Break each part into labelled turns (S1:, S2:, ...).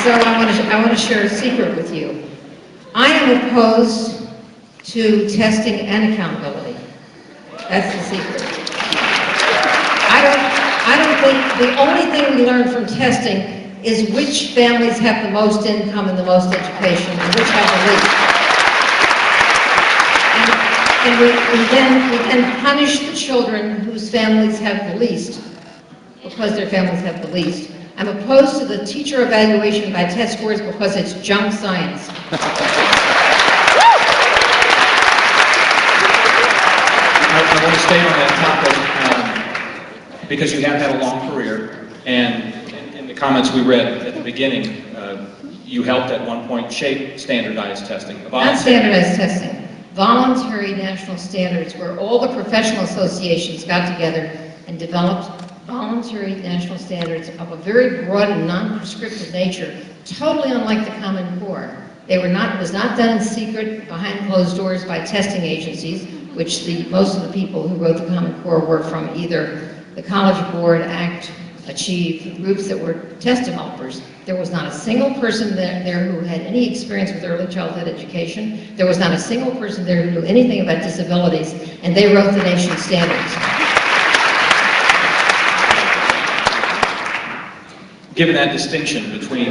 S1: So I want to share a secret with you. I am opposed to testing and accountability. That's the secret. I don't think the only thing we learn from testing is which families have the most income and the most education, and which have the least. And we then punish the children whose families have the least, because their families have the least. I'm opposed to the teacher evaluation by test scores because it's junk science.
S2: I want to stay on that topic because you have had a long career, and in the comments we read at the beginning, you helped at one point shape standardized testing.
S1: Not standardized testing, voluntary national standards, where all the professional associations got together and developed voluntary national standards of a very broad and non-prescriptive nature, totally unlike the Common Core. It was not done in secret behind closed doors by testing agencies, which most of the people who wrote the Common Core were from either the College Board, ACT, Achieve, groups that were test developers. There was not a single person there who had any experience with early childhood education. There was not a single person there who knew anything about disabilities, and they wrote the nation's standards.
S2: Given that distinction between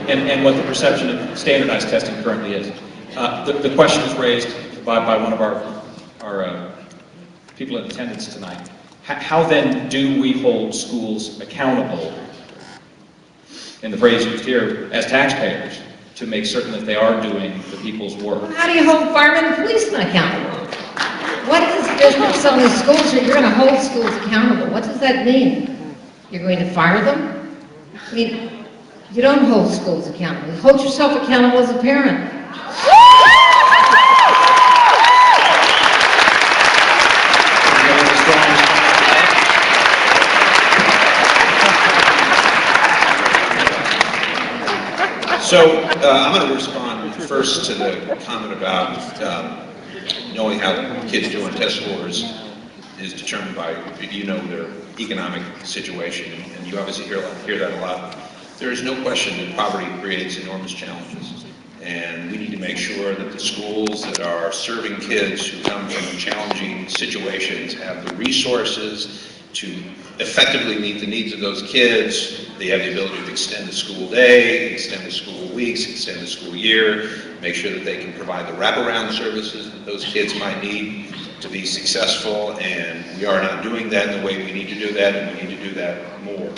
S2: and what the perception of standardized testing currently is, the question is raised by one of our people in attendance tonight. How then do we hold schools accountable, in the phrase used here, as taxpayers, to make certain that they are doing the people's work?
S1: How do you hold firemen and policemen accountable? What is the business on these schools? You're going to hold schools accountable. What does that mean? You're going to fire them? I mean, you don't hold schools accountable. You hold yourself accountable as a parent.
S3: So I'm going to respond first to the comment about knowing how kids do on test scores is determined by, their economic situation, and you obviously hear that a lot. There is no question that poverty creates enormous challenges, and we need to make sure that the schools that are serving kids who come from challenging situations have the resources to effectively meet the needs of those kids. They have the ability to extend the school day, extend the school weeks, extend the school year, make sure that they can provide the wraparound services that those kids might need to be successful, and we are not doing that in the way we need to do that, and we need to do that more.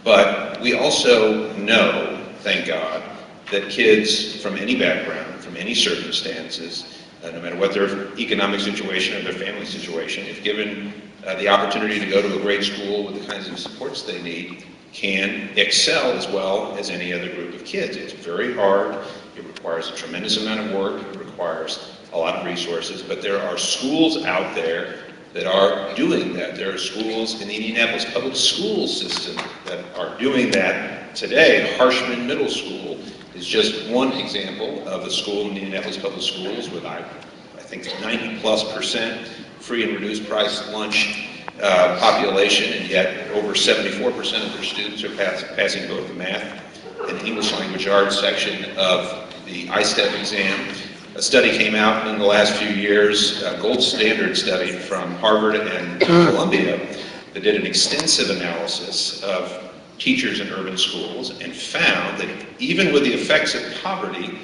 S3: But we also know, thank God, that kids from any background, from any circumstances, no matter what their economic situation or their family situation, if given the opportunity to go to a great school with the kinds of supports they need, can excel as well as any other group of kids. It's very hard. It requires a tremendous amount of work. It requires a lot of resources, but there are schools out there that are doing that. There are schools in the Indianapolis public school system that are doing that today. Harshman Middle School is just one example of a school in the Indianapolis public schools with, I think, 90+% free and reduced price lunch population, and yet over 74% of their students are passing both the math and English language arts section of the ISTEP exam. A study came out in the last few years, a gold standard study from Harvard and Columbia, that did an extensive analysis of teachers in urban schools and found that even with the effects of poverty,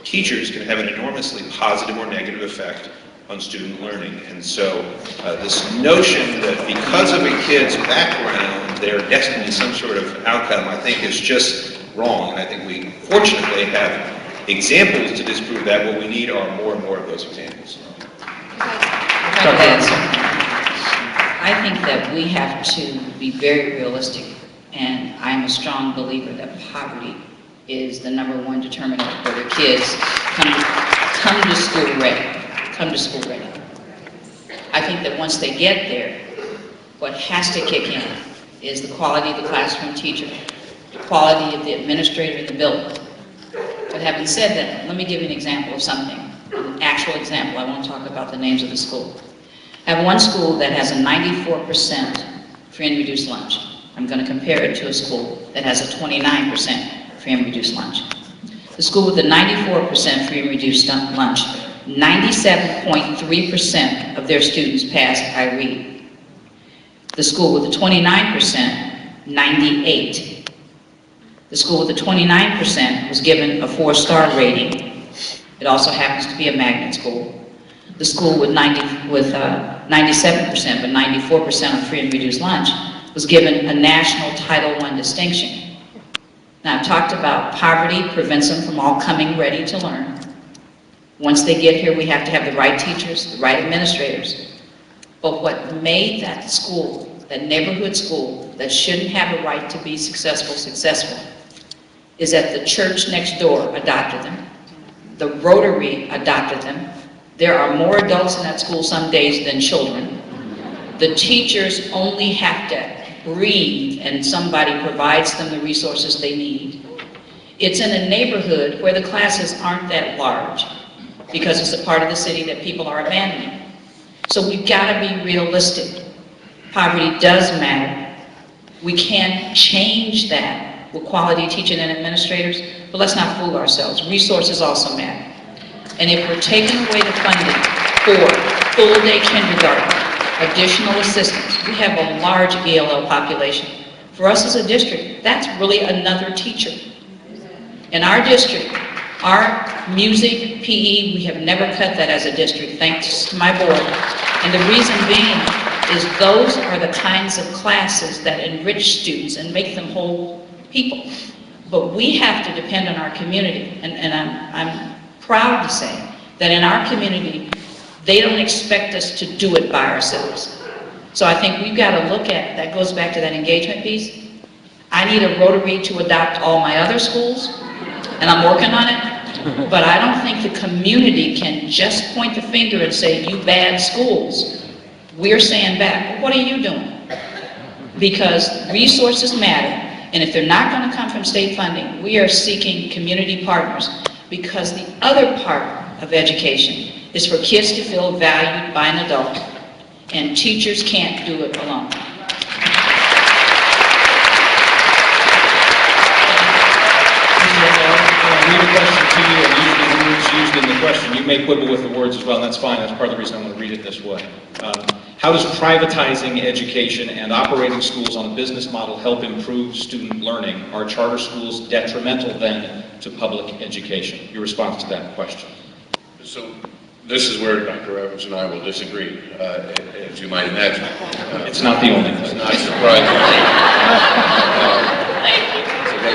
S3: teachers can have an enormously positive or negative effect on student learning. And so this notion that because of a kid's background, they're destined to some sort of outcome, I think is just wrong. And I think we fortunately have examples to disprove that. What we need are more and more of those examples.
S4: I think that we have to be very realistic, and I'm a strong believer that poverty is the #1 determinant of whether kids come to school ready. I think that once they get there, what has to kick in is the quality of the classroom teacher, the quality of the administrator in the building. But having said that, let me give you an example of something, an actual example. I won't talk about the names of the school. I have one school that has a 94% free and reduced lunch. I'm going to compare it to a school that has a 29% free and reduced lunch. The school with the 94% free and reduced lunch, 97.3% of their students passed IRE. The school with the 29%, 98. The school with the 29% was given a 4-star rating. It also happens to be a magnet school. The school with 97%, but 94% on free and reduced lunch was given a national Title I distinction. Now, I've talked about poverty prevents them from all coming ready to learn. Once they get here, we have to have the right teachers, the right administrators. But what made that school, that neighborhood school, that shouldn't have a right to be successful, is that the church next door adopted them. The Rotary adopted them. There are more adults in that school some days than children. The teachers only have to breathe and somebody provides them the resources they need. It's in a neighborhood where the classes aren't that large because it's a part of the city that people are abandoning. So we've got to be realistic. Poverty does matter. We can change that with quality teaching and administrators, but let's not fool ourselves. Resources also matter. And if we're taking away the funding for full-day kindergarten, additional assistance, we have a large ELL population. For us as a district, that's really another teacher. In our district, our music, PE, we have never cut that as a district, thanks to my board. And the reason being is those are the kinds of classes that enrich students and make them whole people. But we have to depend on our community, and I'm proud to say that in our community, they don't expect us to do it by ourselves. So I think we've got to look at, that goes back to that engagement piece. I need a Rotary to adopt all my other schools, and I'm working on it, but I don't think the community can just point the finger and say, you bad schools. We're saying back, well, what are you doing? Because resources matter, and if they're not going to come from state funding, we are seeking community partners, because the other part of education is for kids to feel valued by an adult, and teachers can't do it alone.
S2: I'll read a question to you, and usually the words used in the question, you may quibble with the words as well, and that's fine. That's part of the reason I'm going to read it this way. How does privatizing education and operating schools on a business model help improve student learning? Are charter schools detrimental then to public education? Your response to that question.
S5: So this is where Dr. Evans and I will disagree, as you might imagine.
S2: It's not the only
S5: It's
S2: thing.
S5: not surprising.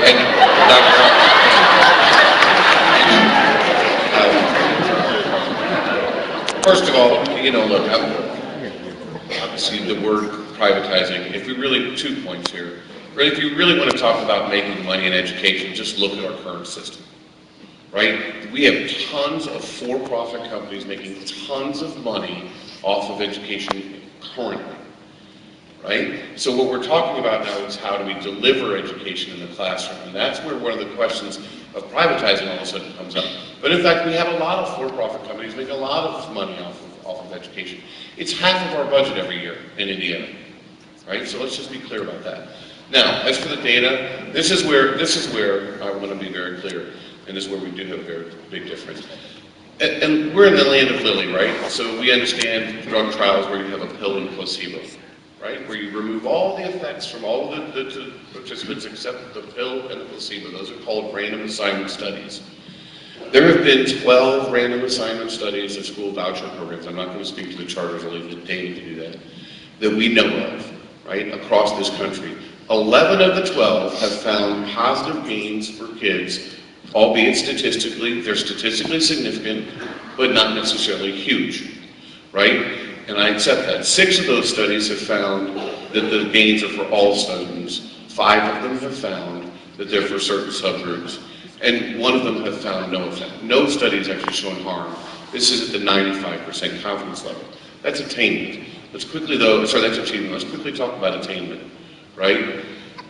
S5: And first of all, look, obviously the word privatizing, if we really, 2 points here. If you really want to talk about making money in education, just look at our current system. Right? We have tons of for-profit companies making tons of money off of education currently. Right? So what we're talking about now is how do we deliver education in the classroom, and that's where one of the questions of privatizing all of a sudden comes up. But in fact, we have a lot of for-profit companies making a lot of money off of education. It's half of our budget every year in Indiana. Right? So let's just be clear about that. Now, as for the data, this is where I want to be very clear. And this is where we do have a very big difference. And we're in the land of Lilly, right? So we understand drug trials where you have a pill and placebo, right? Where you remove all the effects from all of the participants except the pill and the placebo. Those are called random assignment studies. There have been 12 random assignment studies of school voucher programs. I'm not going to speak to the charters, I'll leave it to Dave to do that we know of, right, across this country. 11 of the 12 have found positive gains for kids, albeit statistically, they're statistically significant, but not necessarily huge, right? And I accept that. 6 of those studies have found that the gains are for all students. 5 of them have found that they're for certain subgroups. And 1 of them have found no effect. No study has actually shown harm. This is at the 95% confidence level. That's attainment. Let's quickly that's achievement. Let's quickly talk about attainment, right?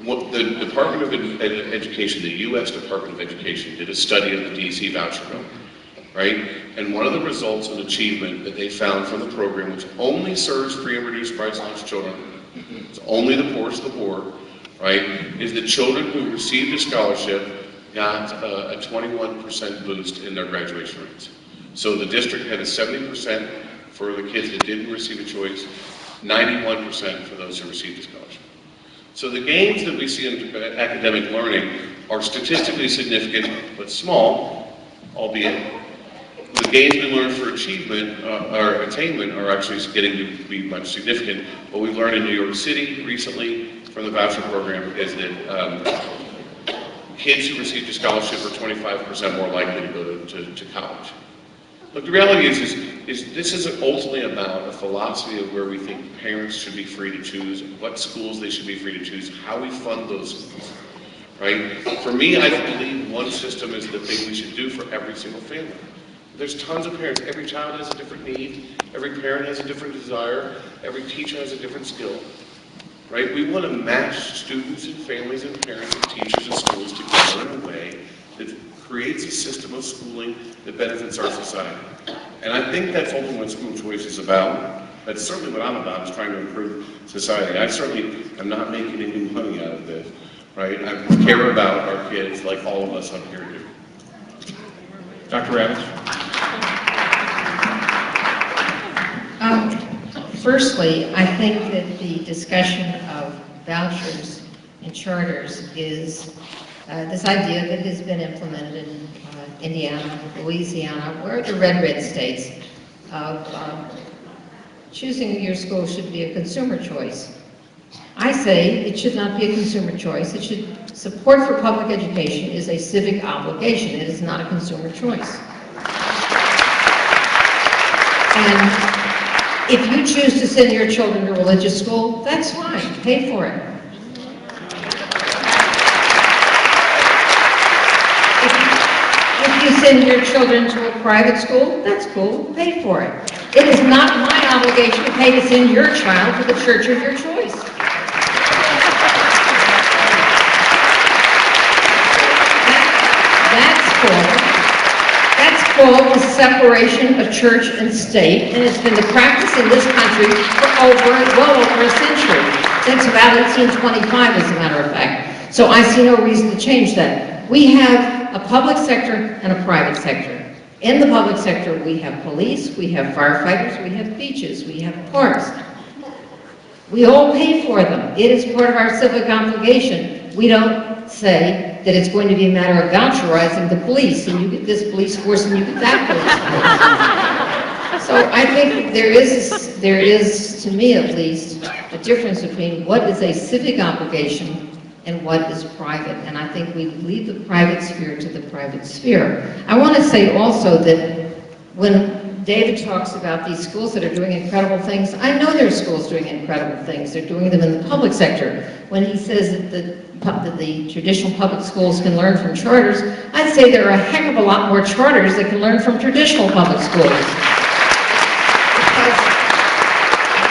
S5: What the Department of Education, the U.S. Department of Education, did a study of the DC voucher program, right? And one of the results of achievement that they found from the program, which only serves free and reduced price lunch children, It's only the poorest of the poor, right? Is the children who received a scholarship got a 21% boost in their graduation rates. So the district had a 70% for the kids that didn't receive a choice, 91% for those who received a scholarship. So the gains that we see in academic learning are statistically significant, but small, albeit. The gains we learn for achievement, or attainment, are actually getting to be much significant. What we've learned in New York City recently from the voucher program is that kids who received a scholarship are 25% more likely to go to college. Look, the reality is this is ultimately about a philosophy of where we think parents should be free to choose, what schools they should be free to choose, how we fund those schools, right? For me, I don't believe one system is the thing we should do for every single family. There's tons of parents. Every child has a different need. Every parent has a different desire. Every teacher has a different skill, right? We want to match students and families and parents and teachers and schools together in a way that creates a system of schooling that benefits our society. And I think that's ultimately what school choice is about. That's certainly what I'm about, is trying to improve society. I certainly am not making any money out of this, right? I care about our kids like all of us up here do.
S2: Dr. Ravitch?
S1: Firstly, I think that the discussion of vouchers and charters is this idea that has been implemented in Indiana, Louisiana, where the red states, of choosing your school should be a consumer choice. I say it should not be a consumer choice. It should, support for public education is a civic obligation. It is not a consumer choice. And if you choose to send your children to religious school, that's fine. Pay for it. If you send your children to a private school, that's cool. Pay for it. It is not my obligation to pay to send your child to the church of your choice. That's called the separation of church and state, and it's been the practice in this country for well over a century, since about 1825, as a matter of fact. So I see no reason to change that. We have a public sector and a private sector. In the public sector, we have police, we have firefighters, we have beaches, we have parks. We all pay for them. It is part of our civic obligation. We don't say that it's going to be a matter of voucherizing the police, and you get this police force and you get that police force. So I think there is, to me at least, a difference between what is a civic obligation and what is private. And I think we leave the private sphere to the private sphere. I want to say also that when David talks about these schools that are doing incredible things, I know there are schools doing incredible things. They're doing them in the public sector. When he says that the traditional public schools can learn from charters, I'd say there are a heck of a lot more charters that can learn from traditional public schools. Because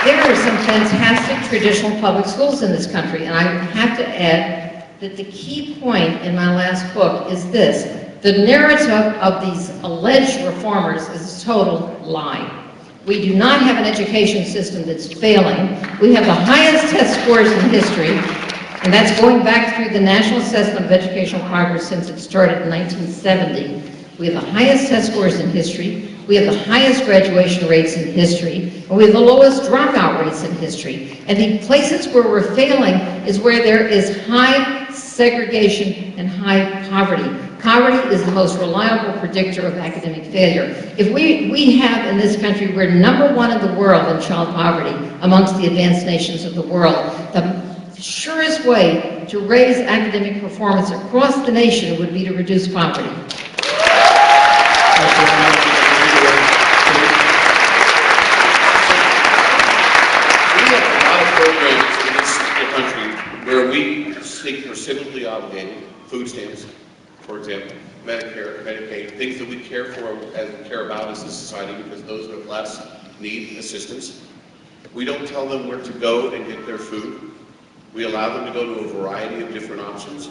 S1: there are some fantastic traditional public schools in this country, and I have to add that the key point in my last book is this: the narrative of these alleged reformers is a total lie. We do not have an education system that's failing. We have the highest test scores in history, and that's going back through the National Assessment of Educational Progress since it started in 1970. We have the highest test scores in history. We have the highest graduation rates in history, and we have the lowest dropout rates in history. And the places where we're failing is where there is high segregation and high poverty. Poverty is the most reliable predictor of academic failure. If we have in this country, we're #1 in the world in child poverty amongst the advanced nations of the world. The surest way to raise academic performance across the nation would be to reduce poverty.
S5: Where we think we're civically obligated, food stamps, for example, Medicare, Medicaid, things that we care for and care about as a society because those who have less need assistance. We don't tell them where to go and get their food. We allow them to go to a variety of different options.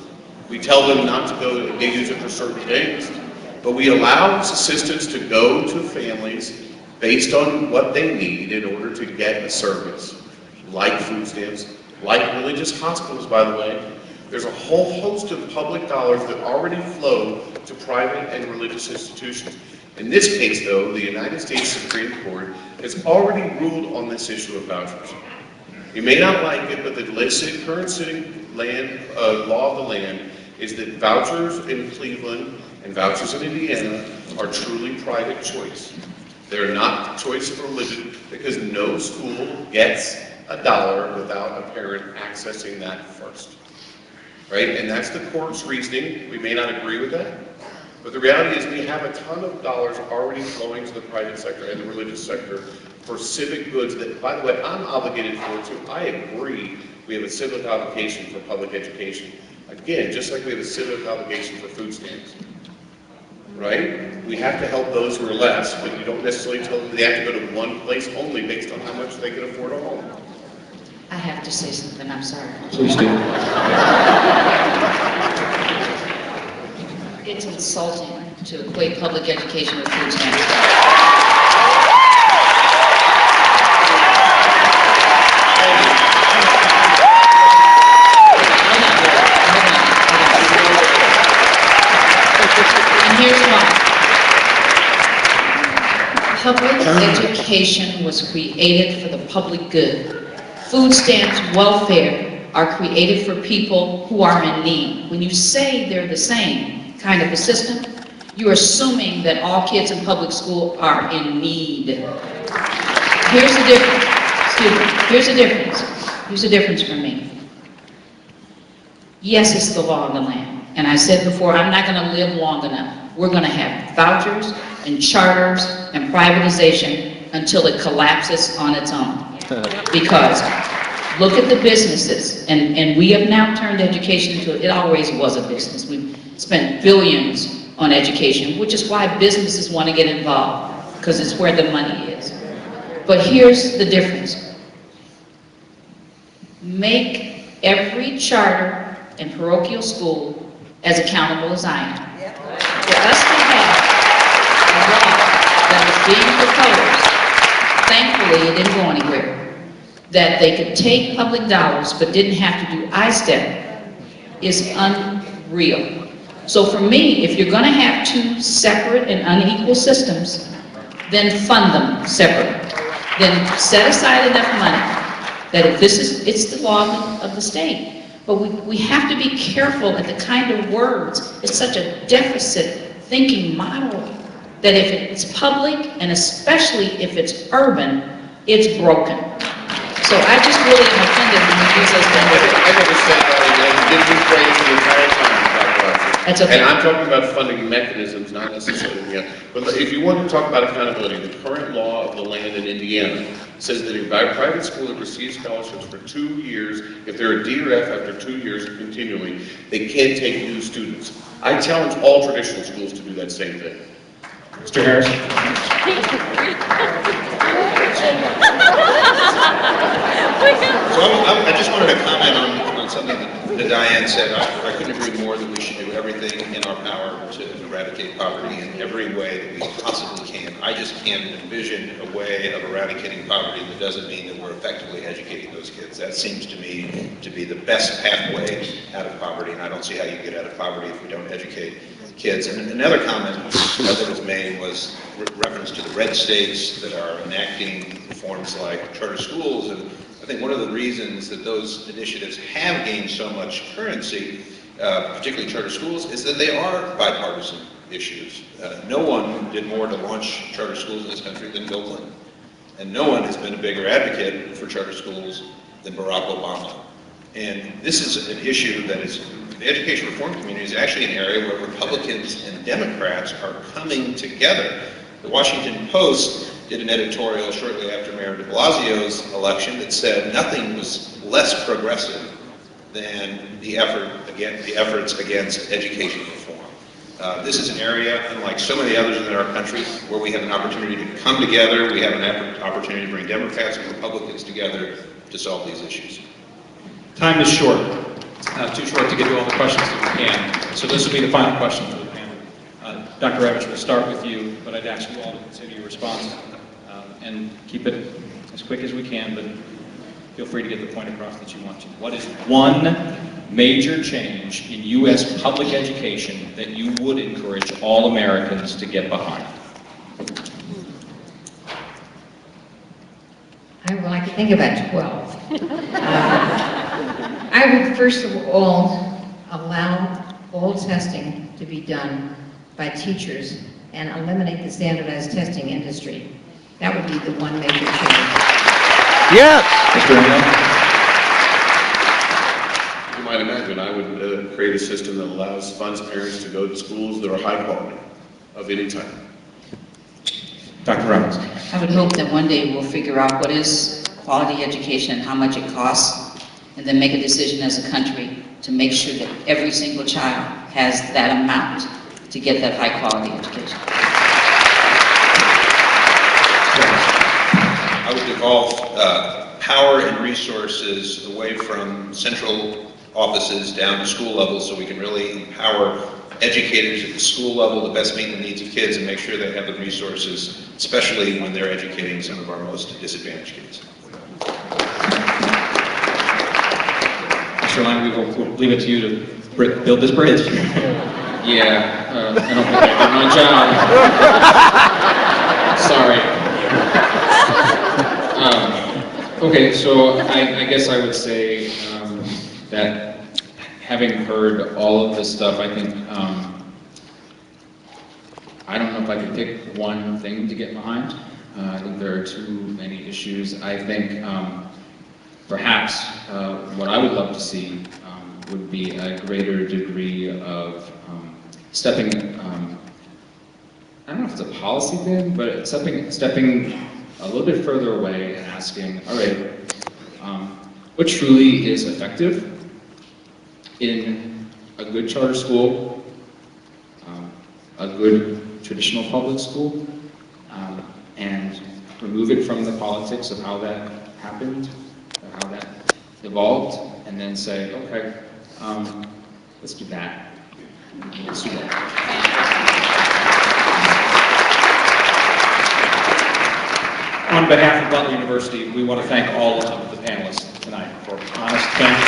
S5: We tell them not to go, they use it for certain things, but we allow assistance to go to families based on what they need in order to get a service, like food stamps, like religious hospitals, by the way. There's a whole host of public dollars that already flow to private and religious institutions. In this case, though, the United States Supreme Court has already ruled on this issue of vouchers. You may not like it, but the current sitting law of the land is that vouchers in Cleveland and vouchers in Indiana are truly private choice. They're not choice of religion because no school gets $1 without a parent accessing that first. Right? And that's the court's reasoning. We may not agree with that. But the reality is we have a ton of dollars already flowing to the private sector and the religious sector for civic goods that, by the way, I'm obligated for too. I agree we have a civic obligation for public education. Again, just like we have a civic obligation for food stamps. Right? We have to help those who are less, but you don't necessarily tell them they have to go to one place only based on how much they can afford a home.
S4: I have to say something, I'm sorry.
S2: Please do.
S4: It's insulting to equate public education with food stamps. And here's why. Public education was created for the public good. Food stamps, welfare are created for people who are in need. When you say they're the same kind of a system, you're assuming that all kids in public school are in need. Here's the difference. Excuse me. Here's the difference. Here's the difference for me. Yes, it's the law of the land. And I said before, I'm not going to live long enough. We're going to have vouchers and charters and privatization until it collapses on its own. Because look at the businesses, and we have now turned education into, it always was a business. We've spent billions on education, which is why businesses want to get involved, because it's where the money is. But here's the difference. Make every charter and parochial school as accountable as I am. For us to have a law that was being proposed, thankfully it didn't go anywhere, that they could take public dollars but didn't have to do I-STEP is unreal. So for me, if you're going to have two separate and unequal systems, then fund them separately. Then set aside enough money that if this is, it's the law of the state. But we have to be careful at the kind of words. It's such a deficit thinking model that if it's public and especially if it's urban, it's broken. So I just really am offended when you use those kind of words.
S5: I never said that, and did you phrase the entire time you talked about this?
S4: That's okay.
S5: And I'm talking about funding mechanisms, not necessarily, but if you want to talk about accountability, the current law of the land in Indiana says that a private school that receives scholarships for 2 years, if they're a D or F after 2 years continually, they can't take new students. I challenge all traditional schools to do that same thing.
S2: Mr. Harris?
S3: So I just wanted to comment on something that Diane said. I couldn't agree more that we should do everything in our power to eradicate poverty in every way that we possibly can. I just can't envision a way of eradicating poverty that doesn't mean that we're effectively educating those kids. That seems to me to be the best pathway out of poverty, and I don't see how you get out of poverty if we don't educate kids. And another comment that was made was reference to the red states that are enacting reforms like charter schools. And I think one of the reasons that those initiatives have gained so much currency, particularly charter schools, is that they are bipartisan issues. No one did more to launch charter schools in this country than Bill Clinton. And no one has been a bigger advocate for charter schools than Barack Obama. And this is an issue that is, the education reform community is actually an area where Republicans and Democrats are coming together. The Washington Post did an editorial shortly after Mayor de Blasio's election that said nothing was less progressive than the efforts against education reform. This is an area, unlike so many others in our country, where we have an opportunity to come together. We have an opportunity to bring Democrats and Republicans together to solve these issues.
S2: Time is short. Too short to get to all the questions that we can. So this will be the final question for the panel. Dr. Ravitch, we'll start with you, but I'd ask you all to consider your response and keep it as quick as we can, but feel free to get the point across that you want to. What is one major change in U.S. public education that you would encourage all Americans to get behind?
S1: Well, I could think about 12. I would first of all allow all testing to be done by teachers and eliminate the standardized testing industry. That would be the one major change.
S6: Yes.
S2: Mr. Reno?
S5: You might imagine, I would create a system that allows funds parents to go to schools that are high quality of any type.
S2: Dr. Robbins?
S4: I would hope that one day we'll figure out what is quality education and how much it costs, and then make a decision as a country to make sure that every single child has that amount to get that high quality education.
S3: I would devolve power and resources away from central offices down to school level so we can really empower educators at the school level to best meet the needs of kids and make sure they have the resources, especially when they're educating some of our most disadvantaged kids.
S2: Mr. Lang, we'll leave it to you to build this bridge.
S7: Yeah, I don't think I did my job. Sorry. Okay, so I guess I would say that having heard all of this stuff, I think, I don't know if I could pick one thing to get behind. I think there are too many issues. I think perhaps what I would love to see would be a greater degree of stepping, I don't know if it's a policy thing, but stepping a little bit further away and asking, all right, what truly is effective in a good charter school, a good traditional public school, and remove it from the politics of how that happened, or how that evolved, and then say, okay, let's do that. Let's do that.
S2: On behalf of Butler University, we want to thank all of the panelists tonight for honest, candid